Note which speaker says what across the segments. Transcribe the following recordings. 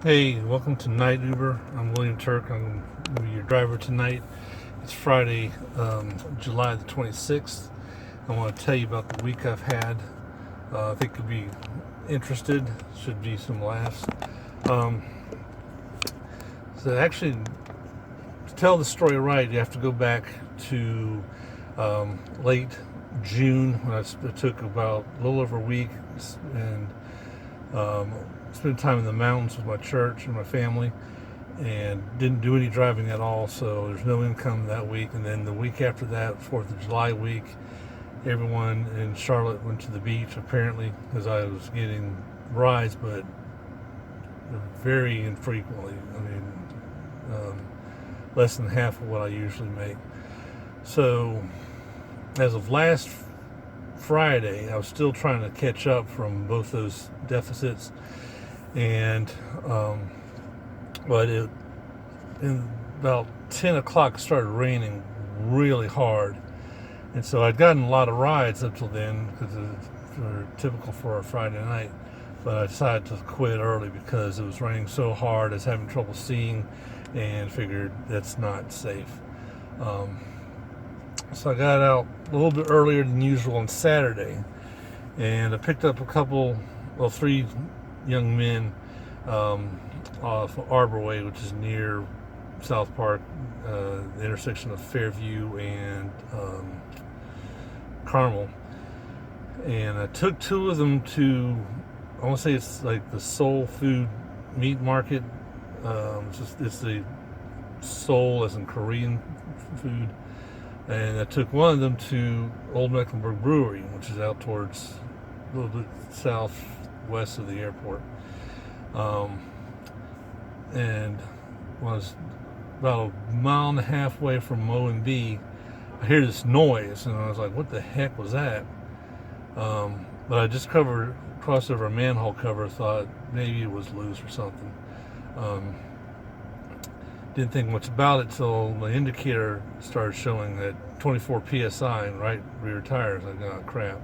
Speaker 1: Hey, welcome to Night Uber. I'm William Turk. I'm gonna be your driver tonight. It's Friday, July the 26th. I want to tell you about the week I've had. I think you'll be interested. Should be some laughs. Um, so actually, to tell the story right, you have to go back to late June when I took about a little over a week and spent time in the mountains with my church and my family, and didn't do any driving at all. So there's no income that week. And then the week after that, 4th of July week, everyone in Charlotte went to the beach apparently, because I was getting rides, but very infrequently. I mean, less than half of what I usually make. So as of last Friday, I was still trying to catch up from both those deficits, and but in about 10 o'clock it started raining really hard, and so I'd gotten a lot of rides up till then because they're typical for a Friday night, but I decided to quit early because it was raining so hard. I was having trouble seeing and figured that's not safe. So I got out a little bit earlier than usual on Saturday, and I picked up three young men off Arbor Way, which is near South Park, the intersection of Fairview and Carmel. And I took two of them to, I want to say it's like the Soul Food Meat Market. It's the Soul as in Korean food. And I took one of them to Old Mecklenburg Brewery, which is out towards a little bit southwest of the airport. And was about a mile and a half away from O&B. I hear this noise, and I was like, what the heck was that? But I just crossed over a manhole cover, thought maybe it was loose or something. Didn't think much about it till the indicator started showing that 24 psi in right rear tires. I got crap.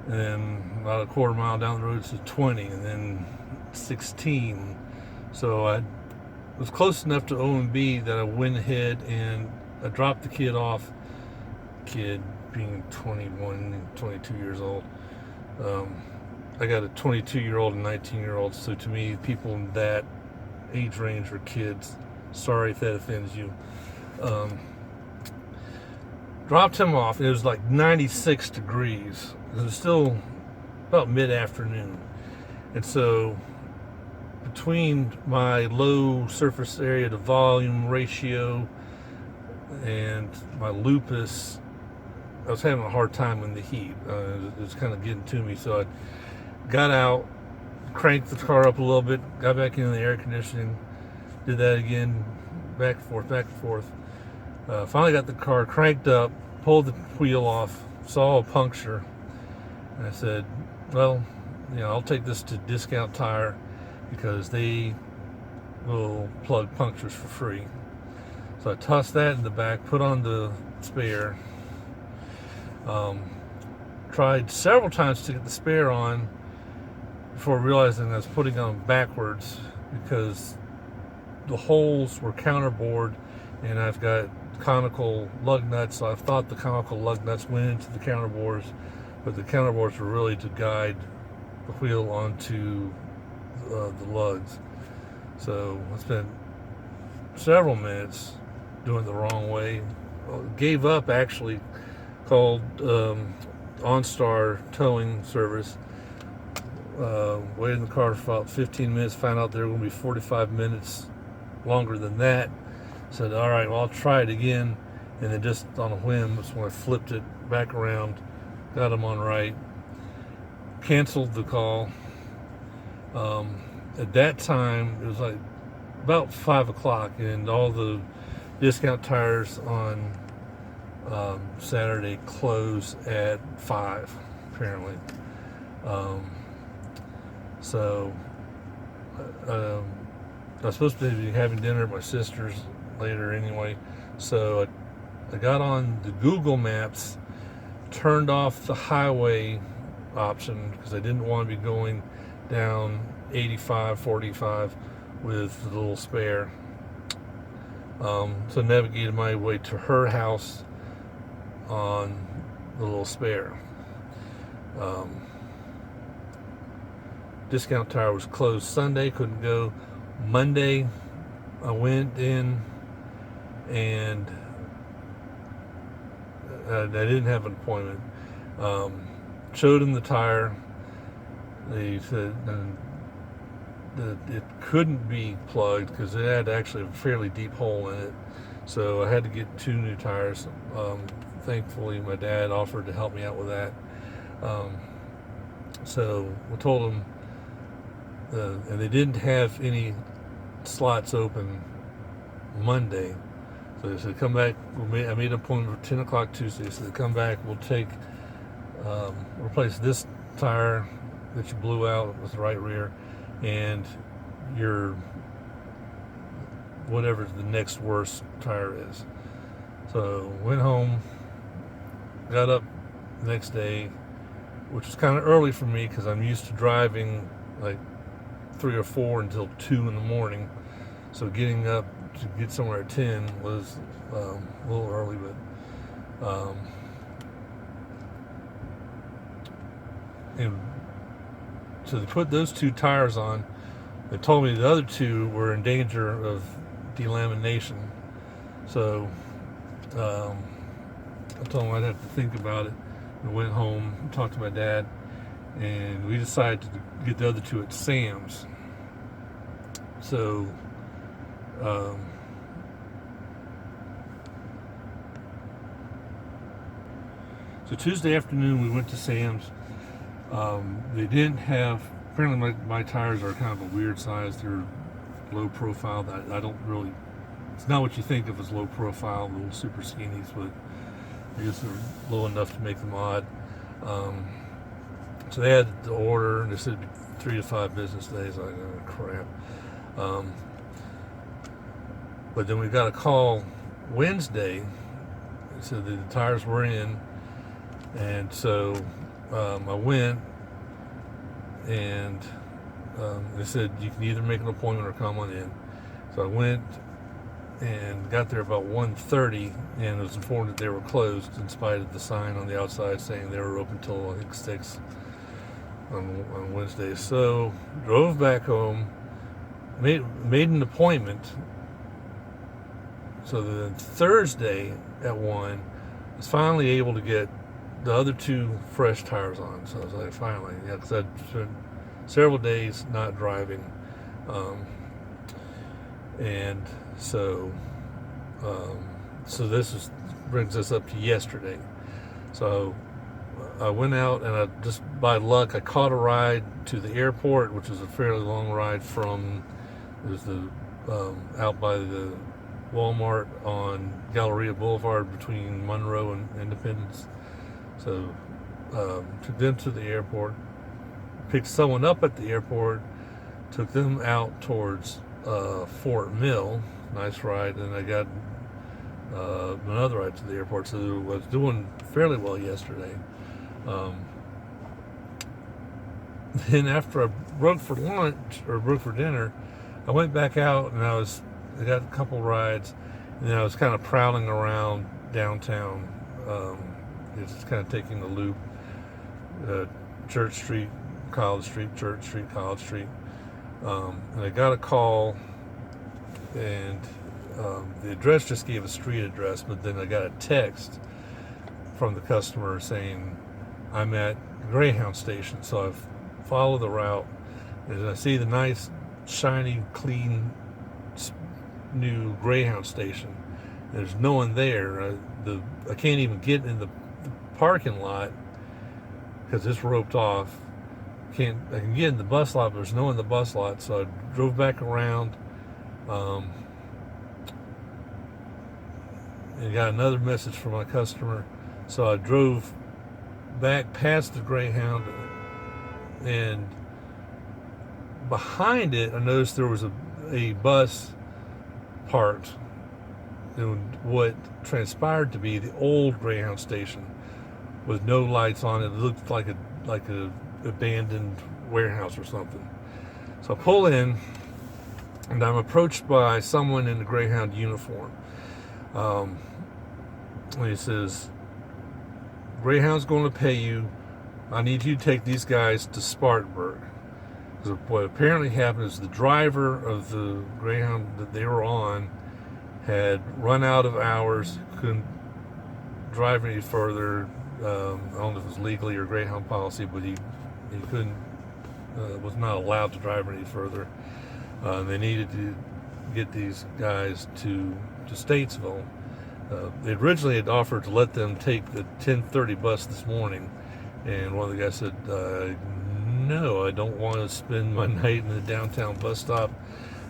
Speaker 1: And then about a quarter mile down the road to 20, and then 16. So I was close enough to O&B that I went ahead and I dropped the kid off. Kid being 21, 22 years old. I got a 22-year-old and 19-year-old. So to me, people in that age range are kids. Sorry if that offends you. Dropped him off. It was like 96 degrees. It was still about mid-afternoon. And so between my low surface area to volume ratio and my lupus, I was having a hard time in the heat. It was kind of getting to me. So I got out, cranked the car up a little bit, got back into the air conditioning, did that again, back and forth. Finally got the car cranked up, pulled the wheel off, saw a puncture, and I said, well, I'll take this to Discount Tire because they will plug punctures for free. So I tossed that in the back, put on the spare. Tried several times to get the spare on before realizing I was putting on backwards because the holes were counterbored, and I've got conical lug nuts, so I thought the conical lug nuts went into the counterbores, but the counterbores were really to guide the wheel onto the lugs. So I spent several minutes doing it the wrong way. Gave up, actually called OnStar towing service. Waited in the car for about 15 minutes, found out they were going to be 45 minutes longer than that. Said, all right, well, I'll try it again. And then just on a whim, that's when I flipped it back around, got them on right, canceled the call. At that time, it was like about 5 o'clock, and all the Discount Tires on Saturday close at 5, apparently. So I was supposed to be having dinner at my sister's later anyway. So I got on the Google Maps, turned off the highway option because I didn't want to be going down 85-45 with the little spare. So navigated my way to her house on the little spare. Discount Tire was closed Sunday, couldn't go. Monday, I went in and I didn't have an appointment. Showed them the tire. They said that it couldn't be plugged because it had actually a fairly deep hole in it. So I had to get 2 new tires. Thankfully, my dad offered to help me out with that. So I told them, and they didn't have any slots open Monday. So they said, come back. I made an appointment for 10 o'clock Tuesday. So they come back, we'll take, replace this tire that you blew out with the right rear and your, whatever the next worst tire is. So went home, got up the next day, which was kind of early for me because I'm used to driving like 3 or 4 until 2 in the morning. So getting up to get somewhere at 10 was a little early, but and so they put those 2 tires on. They told me the other 2 were in danger of delamination. So I told them I'd have to think about it. I went home, talked to my dad, and we decided to get the other 2 at Sam's. So so Tuesday afternoon we went to Sam's. They didn't have, apparently my tires are kind of a weird size. They're low profile. I don't really, it's not what you think of as low profile, little super skinnies, but I guess they're low enough to make them odd. So they had the order, and they said it'd be 3 to 5 business days. Like, oh crap. But then we got a call Wednesday. They said that the tires were in, and so I went, and they said you can either make an appointment or come on in. So I went and got there about 1:30 and was informed that they were closed in spite of the sign on the outside saying they were open till I think 6 on Wednesday. So drove back home, made an appointment. So then Thursday at 1, I was finally able to get the other 2 fresh tires on. So I was like, finally, yeah, because I'd spent several days not driving. And so this brings us up to yesterday. So I went out and I just by luck I caught a ride to the airport, which was a fairly long ride from out by the Walmart on Galleria Boulevard between Monroe and Independence. So took them to the airport, picked someone up at the airport, took them out towards Fort Mill. Nice ride. And I got another ride to the airport. So I was doing fairly well yesterday. Then after I broke for dinner, I went back out and I got a couple rides, and then I was kind of prowling around downtown. It's kind of taking the loop, Church Street, College Street, Church Street, College Street. And I got a call, and the address just gave a street address, but then I got a text from the customer saying, I'm at Greyhound Station. So I've followed the route, and I see the nice, shiny, clean, new Greyhound Station. There's no one there. I can't even get in the parking lot because it's roped off. I can get in the bus lot, but there's no one in the bus lot. So I drove back around and got another message from my customer. So I drove back past the Greyhound, and behind it I noticed there was a bus parked in what transpired to be the old Greyhound station with no lights on it. It looked like a abandoned warehouse or something. So I pull in, and I'm approached by someone in the Greyhound uniform. And he says, Greyhound's going to pay you. I need you to take these guys to Spartanburg. Because what apparently happened is the driver of the Greyhound that they were on had run out of hours, couldn't drive any further. I don't know if it was legally or Greyhound policy, but he couldn't, was not allowed to drive any further. They needed to get these guys to Statesville. They originally had offered to let them take the 10:30 bus this morning, and one of the guys said, no, I don't want to spend my night in the downtown bus stop.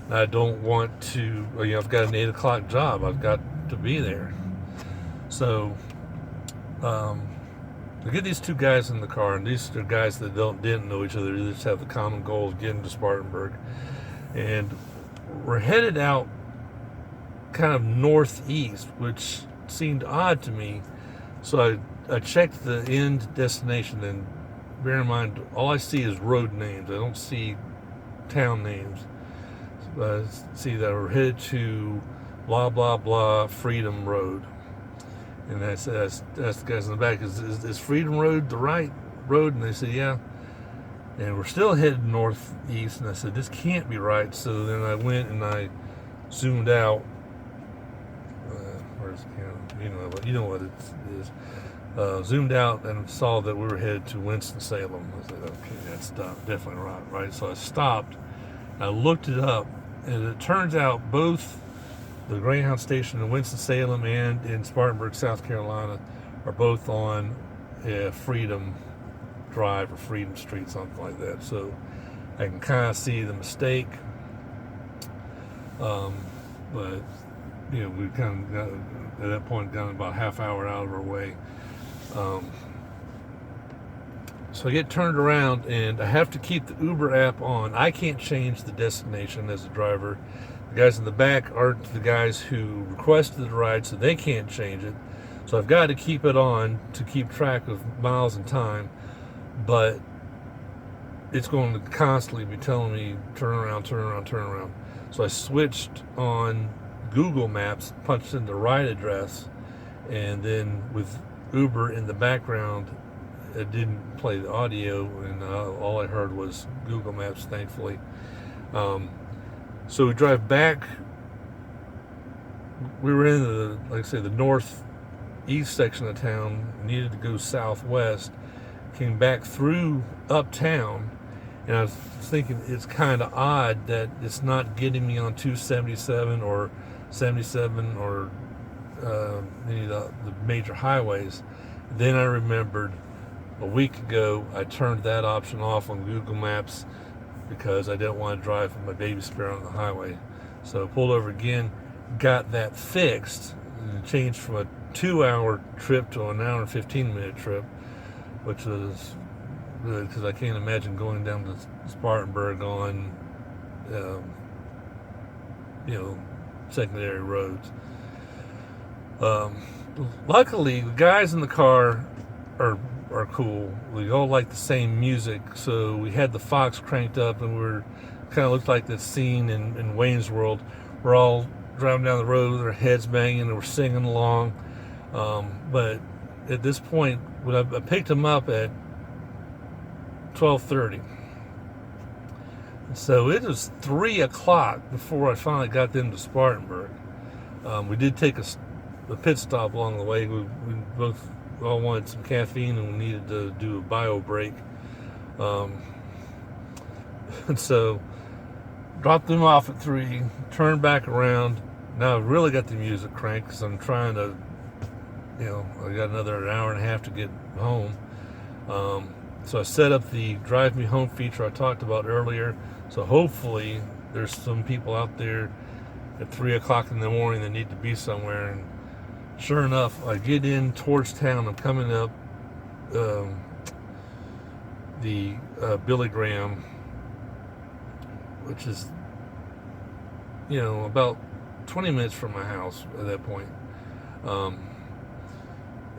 Speaker 1: I don't want to, I've got an 8 o'clock job. I've got to be there. So I get these two guys in the car, and these are guys that didn't know each other. They just have the common goal of getting to Spartanburg. And we're headed out kind of northeast, which seemed odd to me. So I checked the end destination, and bear in mind, all I see is road names. I don't see town names. I see that we're headed to blah, blah, blah, Freedom Road. And I asked the guys in the back, is Freedom Road the right road? And they said, yeah. And we're still headed northeast. And I said, this can't be right. So then I went and I zoomed out. Where's the camera? You know what it is. Zoomed out and saw that we were headed to Winston-Salem. I said, okay, that's definitely right. So I stopped. I looked it up, and it turns out both the Greyhound station in Winston-Salem and in Spartanburg, South Carolina, are both on Freedom Drive or Freedom Street, something like that. So I can kind of see the mistake. But we kind of got, at that point, got about a half hour out of our way. So I get turned around, and I have to keep the Uber app on. I can't change the destination as a driver. The guys in the back aren't the guys who requested the ride, so they can't change it. So I've got to keep it on to keep track of miles and time, but it's going to constantly be telling me, turn around. So I switched on Google Maps, punched in the right address, and then with Uber in the background, it didn't play the audio, and all I heard was Google Maps, thankfully. So we drive back. We were in the northeast section of town, needed to go southwest, came back through uptown, and I was thinking it's kind of odd that it's not getting me on 277 or 77 or any of the major highways. Then I remembered a week ago I turned that option off on Google Maps because I didn't want to drive with my baby Sparrow on the highway. So I pulled over again, got that fixed, and changed from a 2-hour trip to an hour and 15-minute trip, which was good because I can't imagine going down to Spartanburg on, secondary roads. Luckily, the guys in the car are cool. We all like the same music, so we had the Fox cranked up, and we're kind of looked like that scene in Wayne's World. We're all driving down the road with our heads banging, and we're singing along. But at this point, when I picked them up at 12:30, so it was 3 o'clock before I finally got them to Spartanburg. We did take a pit stop along the way. We both all wanted some caffeine, and we needed to do a bio break. And so dropped them off at 3, turned back around. Now I've really got the music cranked because I'm trying to, I got another hour and a half to get home. So I set up the Drive Me Home feature I talked about earlier. So hopefully there's some people out there at 3 o'clock in the morning that need to be somewhere. And sure enough, I get in towards town. I'm coming up the Billy Graham, which is, about 20 minutes from my house at that point.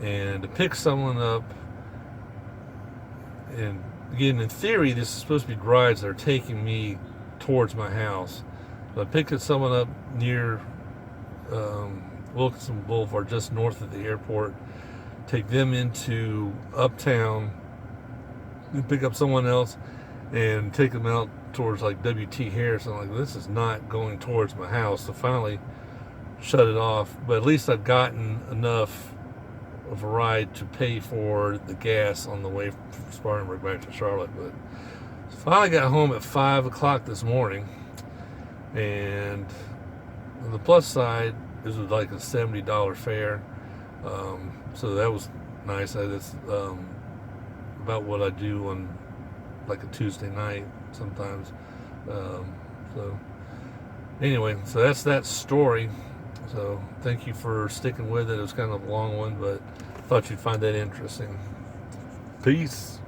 Speaker 1: And to pick someone up, and again, in theory, this is supposed to be rides that are taking me towards my house. But I picked someone up near Wilkinson Boulevard, just north of the airport, take them into Uptown, and pick up someone else and take them out towards like W.T. Harris. I'm like, this is not going towards my house. So finally shut it off. But at least I've gotten enough of a ride to pay for the gas on the way from Spartanburg back to Charlotte. But finally got home at 5 o'clock this morning, and on the plus side, this was like a $70 fare, so that was nice. That's about what I do on like a Tuesday night sometimes. So anyway, so that's that story. So thank you for sticking with it. It was kind of a long one, but I thought you'd find that interesting. Peace.